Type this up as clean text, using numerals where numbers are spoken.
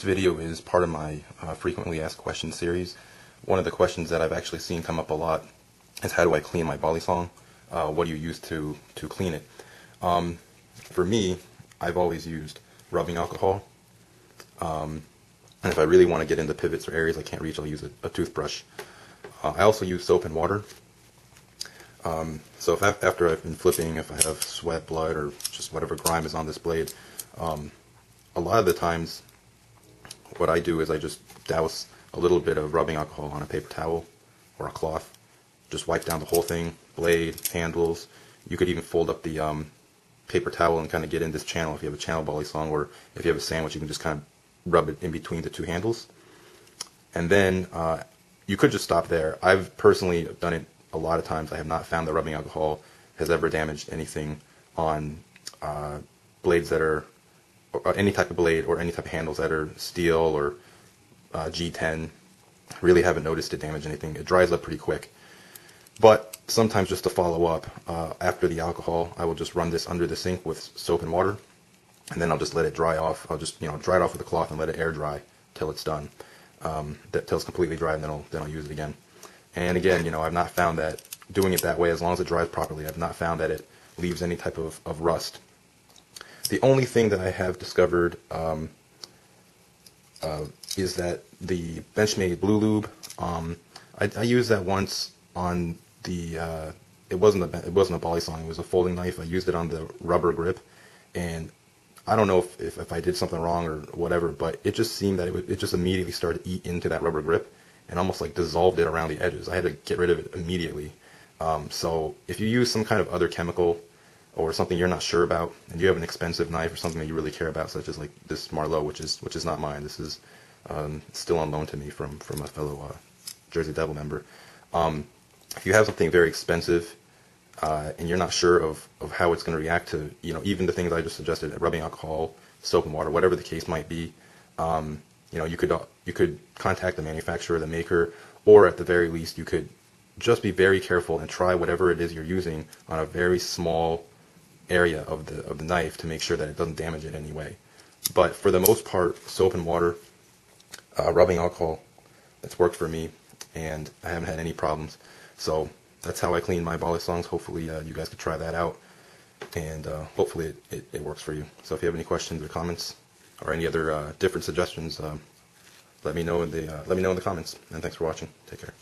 This video is part of my frequently asked questions series. One of the questions that I've actually seen come up a lot is, how do I clean my Balisong? What do you use to clean it? For me, I've always used rubbing alcohol. And if I really want to get into pivots or areas I can't reach, I'll use a toothbrush. I also use soap and water. So if after I've been flipping, if I have sweat, blood, or just whatever grime is on this blade, a lot of the times what I do is I just douse a little bit of rubbing alcohol on a paper towel or a cloth. Just wipe down the whole thing, blade, handles. You could even fold up the paper towel and kind of get in this channel if you have a channel Balisong, or if you have a sandwich, you can just kind of rub it in between the two handles. And then you could just stop there. I've personally done it a lot of times. I have not found that rubbing alcohol has ever damaged anything on blades that are, or any type of blade or any type of handles that are steel or G10. Really haven't noticed it damage anything. It dries up pretty quick. But sometimes, just to follow up, after the alcohol, I will just run this under the sink with soap and water, and then I'll just let it dry off. I'll just dry it off with a cloth and let it air dry till it's done, till it's completely dry, and then I'll use it again. And again, I've not found that doing it that way, as long as it dries properly, I've not found that it leaves any type of rust. The only thing that I have discovered is that the Benchmade Blue Lube, I used that once on the, it wasn't a Balisong, it was a folding knife. I used it on the rubber grip, and I don't know if I did something wrong or whatever, but it just seemed that it just immediately started to eat into that rubber grip and almost like dissolved it around the edges. I had to get rid of it immediately. So if you use some kind of other chemical or something you're not sure about, and you have an expensive knife or something that you really care about, such as like this Marlowe, which is not mine. This is still on loan to me from a fellow Jersey Devil member. If you have something very expensive and you're not sure of how it's going to react to even the things I just suggested, rubbing alcohol, soap and water, whatever the case might be, you could contact the manufacturer, the maker, or at the very least you could just be very careful and try whatever it is you're using on a very small area of the knife to make sure that it doesn't damage it anyway. But for the most part, soap and water, rubbing alcohol, that's worked for me, and I haven't had any problems. So that's how I clean my Balisongs. Hopefully you guys could try that out, and hopefully it works for you. So if you have any questions or comments or any other different suggestions, let me know in the comments. And thanks for watching. Take care.